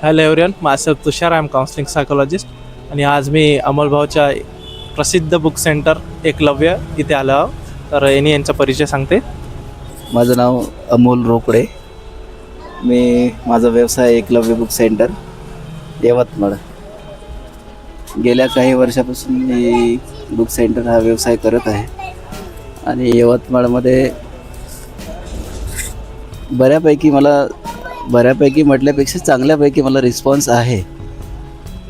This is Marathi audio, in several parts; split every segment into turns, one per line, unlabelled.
Hello everyone, myself Tushar, I am counselling psychologist. आणि आज मी अमोलभाऊच्या प्रसिद्ध बुक सेंटर एकलव्य इथे आलो आहो. तर यांचा परिचय सांगते.
माझं नाव अमोल रोकडे. माझा व्यवसाय एकलव्य बुक सेंटर यवतमाळ. गेल्या काही वर्षापासून मी बुक सेंटर हा व्यवसाय करत आहे आणि यवतमाळमध्ये बऱ्यापैकी म्हटल्यापेक्षा चांगल्यापैकी मला रिस्पॉन्स आहे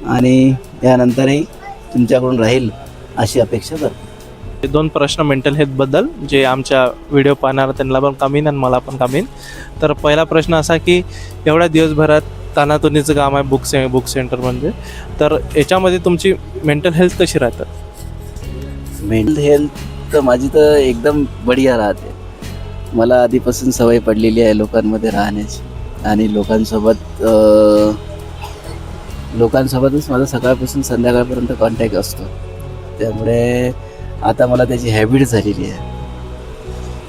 आणि यानंतरही तुमच्याकडून राहील अशी अपेक्षा करतो.
2 प्रश्न मेंटल हेल्थबद्दल जे आमच्या व्हिडिओ पाहणार त्यांना पण कामीन आणि मला पण कामीन. तर पहिला प्रश्न असा की एवढ्या दिवसभरात तानातुनीचं काम आहे बुक सेंटर म्हणजे, तर याच्यामध्ये तुमची मेंटल हेल्थ कशी राहतात?
मेंटल हेल्थ तर माझी तर एकदम बढिया राहते. मला आधीपासून सवय पडलेली आहे लोकांमध्ये राहण्याची आणि लोकांसोबतच माझा सकाळपासून संध्याकाळपर्यंत कॉन्टॅक्ट असतो. त्यामुळे आता मला त्याची हॅबिट झालेली आहे.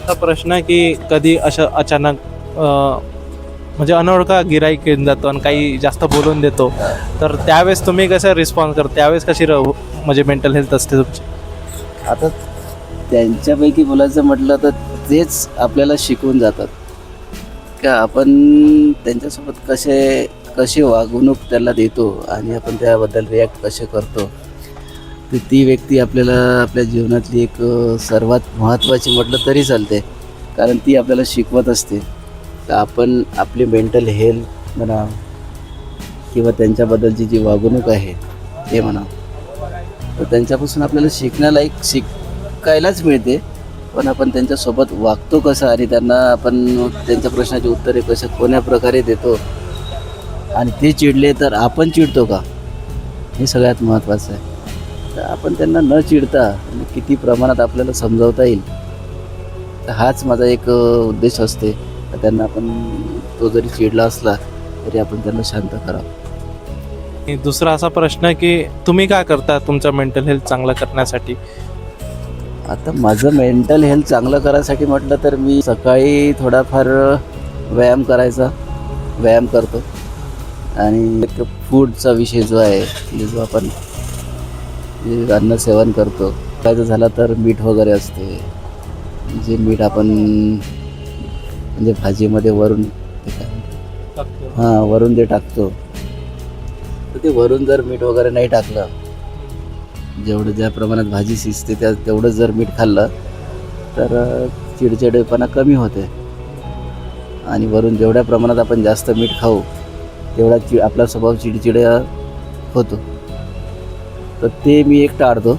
हा प्रश्न आहे की कधी असं अचानक म्हणजे अनोळखा गिराईक येऊन जातो आणि काही जास्त बोलून देतो, तर त्यावेळेस तुम्ही कसं रिस्पॉन्स करता? त्यावेळेस कशी म्हणजे मेंटल हेल्थ असते तुमची?
आता त्यांच्यापैकी बोलायचं म्हटलं तर तेच आपल्याला शिकवून जातात का आपण त्यांच्यासोबत कशी वागणूक त्याला देतो आणि आपण त्याबद्दल रिॲक्ट कसे करतो. तर ती व्यक्ती आपल्याला आपल्या जीवनातली एक सर्वात महत्त्वाची म्हटलं तरी चालते, कारण ती आपल्याला शिकवत असते तर आपण आपली मेंटल हेल्थ म्हणा किंवा त्यांच्याबद्दलची जी वागणूक आहे ते म्हणा, तर त्यांच्यापासून आपल्याला शिकायलाच मिळते. पण आपण त्यांच्यासोबत वागतो कसं आणि त्यांना आपण त्यांच्या प्रश्नाची उत्तरे कोण्या प्रकारे देतो आणि ते चिडले तर आपण चिडतो का, हे सगळ्यात महत्त्वाचं आहे. तर आपण त्यांना न चिडता किती प्रमाणात आपल्याला समजावता येईल, तर हाच माझा एक उद्देश असते. तर त्यांना आपण तो जरी चिडला असला तरी आपण त्यांना शांत करावं.
आणि दुसरा असा प्रश्न आहे की तुम्ही काय करता तुमचं मेंटल हेल्थ चांगलं करण्यासाठी?
आता माझं मेंटल हेल्थ चांगलं करायसाठी म्हटलं तर मी सकाळी थोडाफार व्यायाम करतो आणि एक फूडचा विषय जो आहे की जो आपण जे अन्न सेवन करतो त्याचं झालं तर मीठ वगैरे असते, जे मीठ आपण म्हणजे भाजीमध्ये वरून ते टाकतो. तर ते वरून जर मीठ वगैरे नाही टाकलं, जेवढं ज्या प्रमाणात भाजी शिजते तेवढंच जर मीठ खाल्लं तर चिडचिडेपणा कमी होते. आणि वरून जेवढ्या प्रमाणात आपण जास्त मीठ खाऊ तेवढा आपला स्वभाव चिडचिडा होतो. तर ते मी एक टाळतो,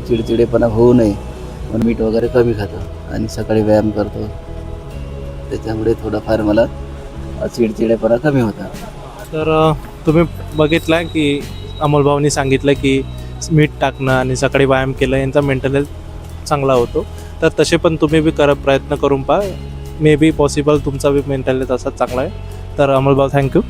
चिडचिडेपणा होऊ नये म्हणून मीठ वगैरे कमी खातो आणि सकाळी व्यायाम करतो. त्याच्यामुळे थोडाफार मला चिडचिडेपणा कमी होता.
तर तुम्ही बघितलं की अमोलभाऊनी सांगितलं की मीठ टाकणं आणि सकाळी व्यायाम केलं यांचा मेंटल हेल्थ चांगला होतो. तर तसे पण तुम्ही बी प्रयत्न करून पहा, मे बी पॉसिबल तुमचा बी मेंटल हेल्थ असा चांगला आहे. तर अमोलभाऊ, थँक्यू.